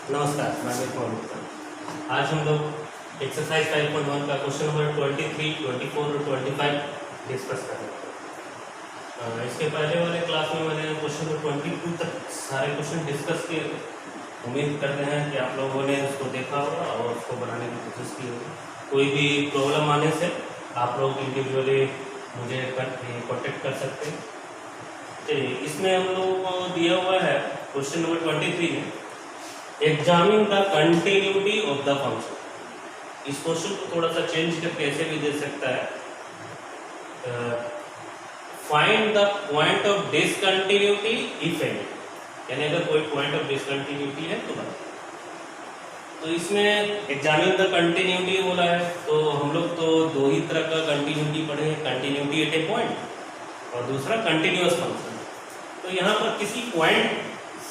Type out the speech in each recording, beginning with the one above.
नमस्कार, मैं अमित मोहन। आज हम लोग एक्सरसाइज 5.1 का क्वेश्चन नंबर 23, 24 और 25 डिस्कस कर रहे हैं। इसके पहले वाले क्लास में मैंने क्वेश्चन नंबर 22 तक सारे क्वेश्चन डिस्कस किए। उम्मीद करते हैं कि आप लोगों ने उसको देखा होगा और उसको बनाने की कोशिश की होगी। कोई भी प्रॉब्लम आने से आप लोग इंडिविजुअली मुझे कॉन्टेक्ट कर सकते हैं। चलिए, इसमें हम लोगों को दिया हुआ है क्वेश्चन नंबर 23 में examine the continuity of the function. इस क्वेश्चन को थोड़ा सा चेंज करके ऐसे भी दे सकता है, find the point of discontinuity if any, यानी अगर कोई पॉइंट ऑफ डिसकंटिन्यूटी है तो बताओ। तो इसमें एग्जामिन द कंटिन्यूटी बोला है, तो हम लोग तो दो ही तरह का कंटिन्यूटी पढ़े हैं, कंटिन्यूटी एट ए पॉइंट और दूसरा कंटिन्यूअस फंक्शन। तो यहाँ पर किसी पॉइंट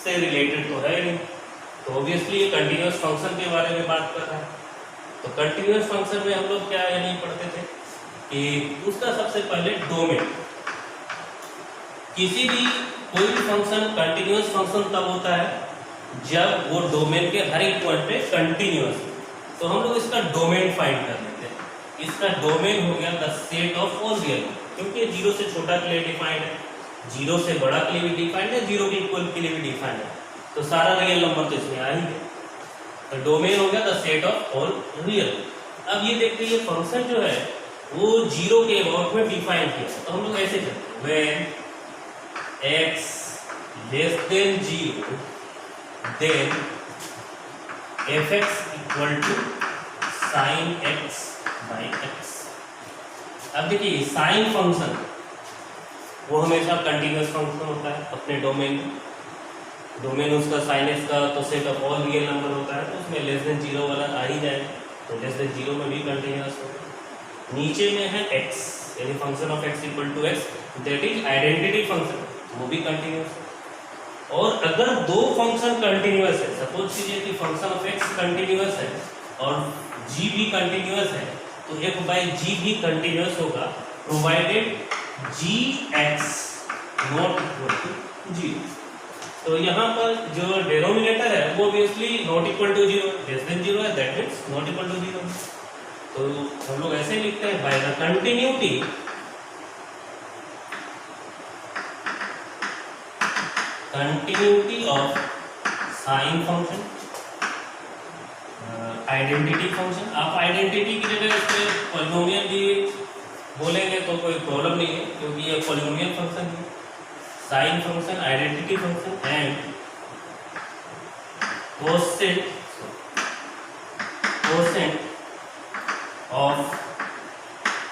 से रिलेटेड तो है नहीं, तो ऑब्वियसली ये कंटिन्यूअस फंक्शन के बारे में बात कर रहा है। तो कंटिन्यूअस फंक्शन में हम लोग क्या यानी पढ़ते थे कि उसका सबसे पहले डोमेन, किसी भी कोई भी फंक्शन कंटिन्यूअस फंक्शन तब होता है जब वो डोमेन के हर एक पॉइंट पे कंटिन्यूअस। तो हम लोग इसका डोमेन फाइंड कर लेते हैं। इसका डोमेन हो गया the set of all real, क्योंकि जीरो से छोटा के लिए डिफाइंड है, जीरो से बड़ा के लिए भी डिफाइंड है, जीरो के इक्वल के लिए भी डिफाइंड है, तो सारा रियल नंबर तो इसमें आ ही है। तो डोमेन हो गया the set of all real. अब ये देखते हैं फंक्शन जो है वो जीरो के अबाउट में डिफाइन किया, तो हम लोग ऐसे करते हैं when x less than 0 then fx equal to sin x by x। अब देखिए साइन फंक्शन वो हमेशा कंटिन्यूअस फंक्शन होता है अपने डोमेन में। डोमेन उसका साइन एक्स का तो set of all real number होता है, तो उसमें लेस देन 0 वाला आ ही जाएगा, तो लेस देन 0 में भी कंटिन्यूअस होगा। नीचे में है x, यानी function of x equal to x, that is identity function, वो भी कंटिन्यूअस है। और अगर दो फंक्शन कंटिन्यूअस है, सपोज कीजिए कि फंक्शन ऑफ x कंटिन्यूअस है और g भी कंटिन्यूअस है, तो f बाई g भी कंटिन्यूअस होगा provided gx not equal to 0। तो यहाँ पर जो डेनोमिनेटर है वो obviously not equal to 0, less than 0 है, that means not equal to 0। तो हम लोग ऐसे लिखते हैं by the continuity of sine function identity function. आप आइडेंटिटी की जगह इस पे पॉलिनोमियल भी बोलेंगे तो कोई प्रॉब्लम नहीं है, क्योंकि ये पॉलिनोमियल फंक्शन है। Sine function, identity function and quotient of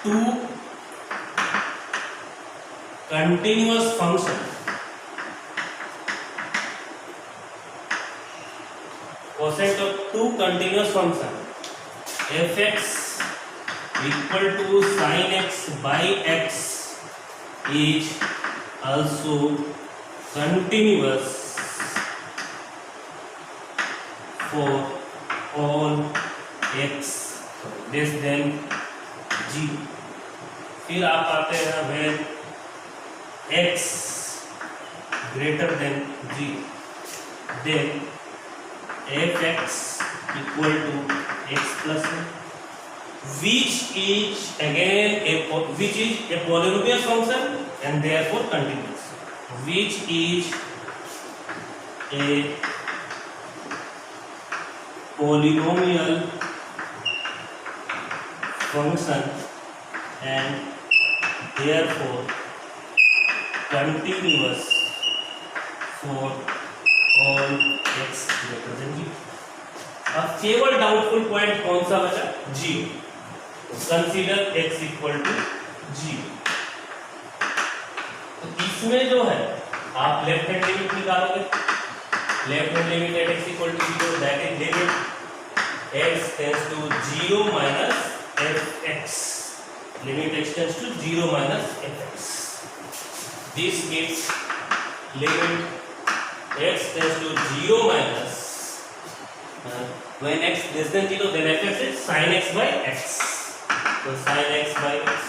two continuous function, quotient of two continuous function fx equal to sin x by x is also continuous for all x less than 0। फिर आप आते हैं when x greater than 0 then fx equal to x plus 1, which is a polynomial function and therefore continuous, which is a polynomial function and therefore continuous for all x greater than 0। अब केवल doubtful point कौन सा बचा? 0। Consider x equal to 0। इसमें जो है आप left hand limit निकालोगे, left hand limit at x equal to 0, that is limit x tends to 0 minus fx, limit x tends to 0 minus fx। This gives limit x tends to 0 minus when x less than 0 then fx is sin x by x, so sin x by x,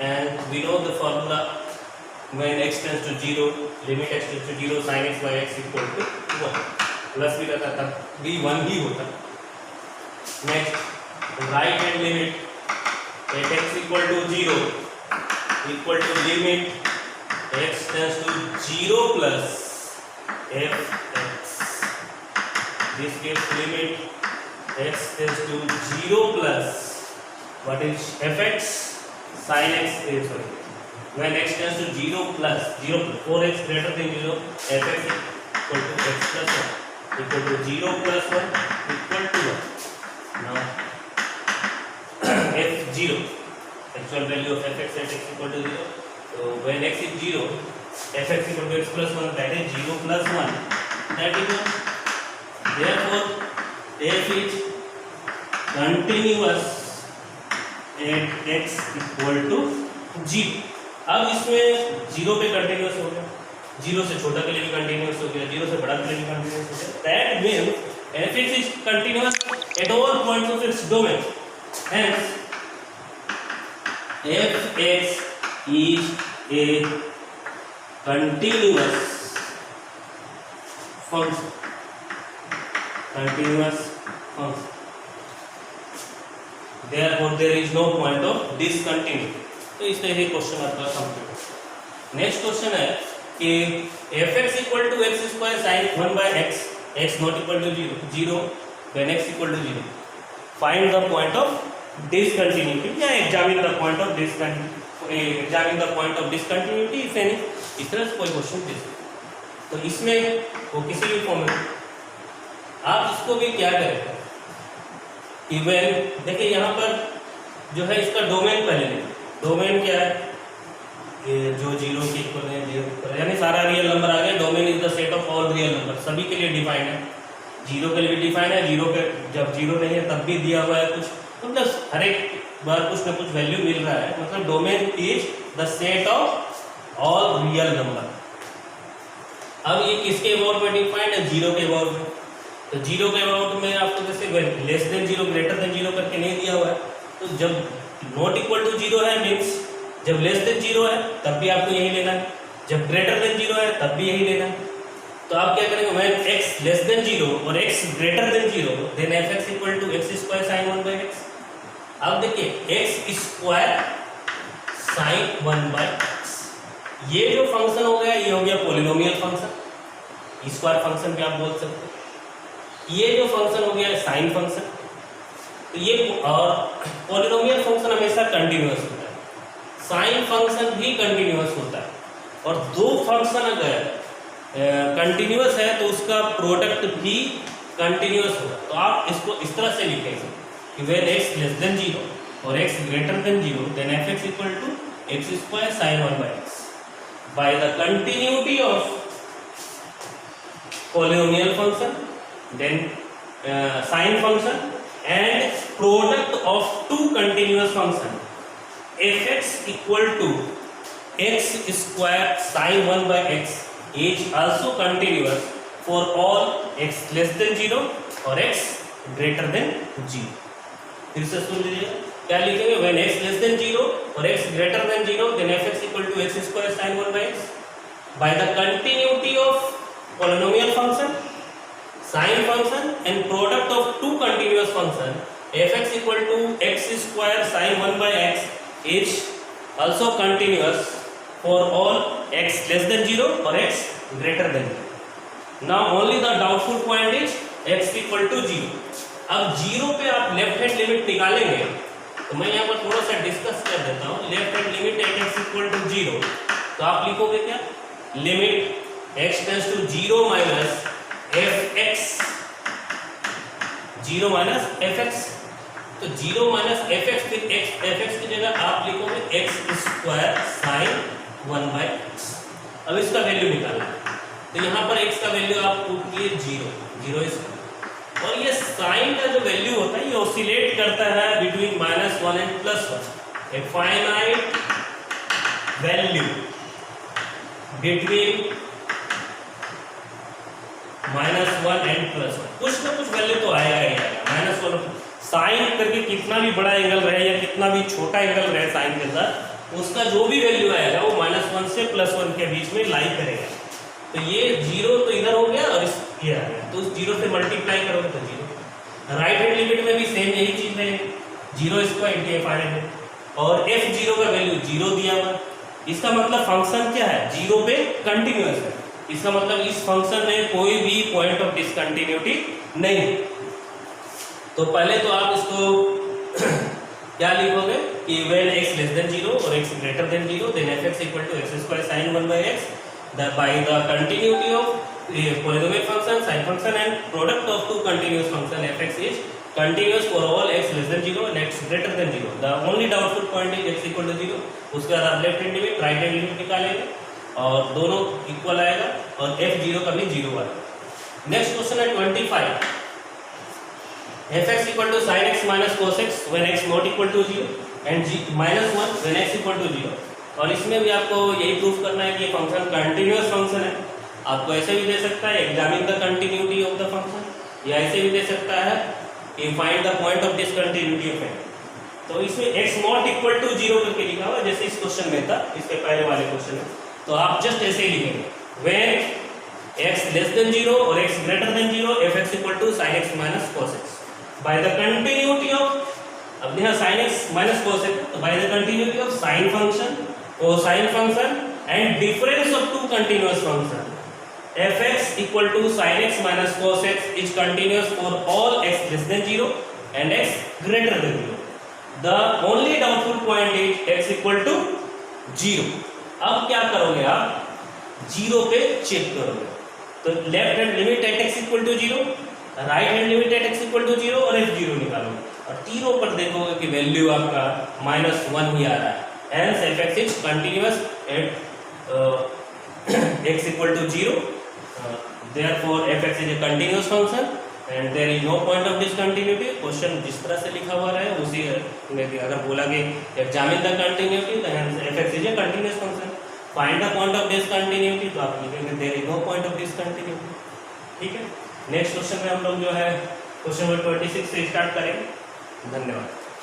and we know the formula when x tends to 0, limit x tends to 0, sin x by x equal to 1। Plus भी रहता था, भी 1 ही होता। Next right hand limit at x equal to 0 equal to limit x tends to 0 plus fx. This gives limit x tends to 0 plus what is fx sin x is sorry. When x tends to 0 plus 4x greater than 0, fx equal to x plus 1 equal to 0 plus 1 equal to 1. Now f0 actual value of fx at x equal to 0. So when x is 0, fx equal to x plus 1, that is 0 plus 1, that is 1. Therefore, f is continuous at x equal to 0. अब इसमें 0 पे continuous हो गया, 0 से छोटा के लिए भी कंटिन्यूस हो गया, 0 से बड़ा के लिए भी कंटिन्यूस हो गया. That means fx is continuous at all points of its domain. Hence, fx is a continuous function. Therefore, there is no point of discontinuity. तो इस तरह से क्वेश्चन आपका कंप्लीट हो. नेक्स्ट क्वेश्चन है कि fx equal to x square sine 1 by x, x not equal to 0 when x equal to 0. Find the point of discontinuity या examine the point of discontinuity. Examine the point of discontinuity if any. इस तरह से कोई question दे सकते. तो इसमें वो किसी भी फॉर्म में आप इसको भी क्या करेंगे कि वेन देखिए यहाँ पर जो है इसका डोमेन पहले लें. डोमेन क्या है? ये जो 0 के इक्वल है 0 के इक्वल, यानी सारा रियल नंबर आ गया. Domain is the set of all real number. सभी के लिए डिफाइन है. 0 के लिए भी डिफाइन है. 0 पे जब 0 नहीं है तब भी दिया हुआ है कुछ. मतलब हर एक बार कुछ ना कुछ वैल्यू मिल रहा है. मतलब domain is the set of all real number. अब ये किसके अबाउट में डिफाइंड है? 0 के अबाउट में. तो 0 के अबाउट में आपको जैसे लेस देन 0 ग्रेटर देन 0 करके नहीं दिया हुआ है. तो जब नॉट इक्वल टू 0 है मीन्स जब लेस देन 0 है तब भी आपको यही लेना है, जब ग्रेटर देन 0 है तब भी यही लेना है. तो आप क्या करेंगे? व्हेन x लेस देन 0 और x greater than 0 then fx equal to x square sine 1 by x. अब देखिए x square sine 1 by x, ये जो फंक्शन हो गया ये हो गया पॉलिनोमियल फंक्शन. स्क्वायर फंक्शन भी आप बोल सकते हैं. ये जो फंक्शन हो गया साइन फंक्शन. तो ये और पॉलिनोमियल फंक्शन हमेशा कंटिन्यूअस होता है, साइन फंक्शन भी कंटिन्यूअस होता है. और दो फंक्शन अगर कंटिन्यूअस है तो उसका प्रोडक्ट भी कंटिन्यूअस होगा. तो आप इसको इस तरह से लिखेंगे कि व्हेन x लेस देन 0 और x greater than 0 then fx equal to x square sine 1 by x. By the continuity of polynomial function, then sine function and product of two continuous function, fx equal to x square sine 1 by x is also continuous for all x less than 0 और x greater than 0. फिर से सुन लीजिए क्या लिखेंगे? when x less than 0 और x greater than 0 then fx equal to x square sine 1 by x. By the continuity of polynomial function, sine function and product of two continuous function, fx equal to x square sine 1 by x is also continuous for all x less than 0 or x greater than 0. Now only the doubtful point is x equal to 0. अब 0 पे आप left hand limit निकालेंगे तो मैं यहाँ पर थोड़ा सा डिस्कस कर देता हूँ. Left hand limit at x equal to 0 तो आप लिखोगे क्या? Limit x tends to 0 minus fx, 0 minus fx. तो 0 माइनस fx फिर fx की जगह आप लिखोगे x square sine 1 by x. अब इसका वैल्यू निकालना है तो यहाँ पर x का वैल्यू आप पुट किए 0 स्क्वायर. और ये साइन का जो वैल्यू होता है ये ऑसिलेट करता है between -1 and +1. A finite value between -1 and +1. कुछ ना कुछ वैल्यू तो आएगा ही आएगा. -1 साइन करके कितना भी बड़ा एंगल रहे या कितना भी छोटा एंगल रहे साइन के साथ उसका जो भी वैल्यू आएगा वो -1 से +1 के बीच में लाई करेगा. तो ये 0 तो इधर हो गया और इस ये आ गया, तो 0 से मल्टीप्लाई करोगे तो 0। राइट हैंड लिमिट में भी सेम यही चीज है, 0 स्क्वायर इंटू एफ आर है, और f0 का वैल्यू 0 दिया हुआ। इसका मतलब फंक्शन क्या है, 0 पे कंटिन्यूअस है। इसका मतलब इस फंक्शन में कोई भी पॉइंट ऑफ डिसकंटिन्यूटी नहीं है। तो पहले तो आप इसको क्या लिखोगे कि when x less than 0 और x greater than 0 then fx equal to x square sin 1 by x by the continuity of polynomial function, sin function and product of two continuous function fx is continuous for all x less than 0 and x greater than 0. The only doubtful point is x equal to 0. उसके बाद आप left hand limit right hand limit निकालेंगे और दोनों equal आएगा और f0 का भी 0 आएगा। नेक्स्ट क्वेश्चन है 25, fx equal to sin x minus cos x when x not equal to 0 and minus 1 when x equal to 0। और इसमें भी आपको यही प्रूफ करना है कि ये फंक्शन कंटिन्यूअस फंक्शन है। आपको ऐसे भी दे सकता है examine the continuity of the function, या ऐसे भी दे सकता है कि find the point of discontinuity of x। तो इसमें x नॉट इक्वल टू 0 करके लिखा हुआ जैसे इस क्वेश्चन में था, इसके पहले वाले क्वेश्चन में। तो आप जस्ट ऐसे ही लिखेंगे when x less than 0 और x greater than 0 fx equal to sin x minus cos x by the continuity of, अब यहाँ sin x minus cos x, तो by the continuity of sin function, cosine function and difference of two continuous function fx equal to sin x minus cos x is continuous for all x less than 0 and x greater than 0. The only doubtful point is x equal to 0. अब क्या करोगे आप, 0 पे check करोगे। तो left hand limit at x equal to 0, right hand limit at x equal to 0 और f0 निकालोगे और तीनों पर देखोगे कि वैल्यू आपका -1 ही आ रहा है। Hence fx is continuous at x equal to 0. Therefore fx is a continuous function and there is no point of discontinuity. Question जिस तरह से लिखा हुआ है उसी में भी अगर बोला कि examine the continuity, then hence fx is a continuous function. Find the point of discontinuity, तो आप लिखेंगे there is no point of discontinuity। ठीक है, नेक्स्ट क्वेश्चन में हम लोग जो है क्वेश्चन नंबर 26 से स्टार्ट करेंगे। धन्यवाद।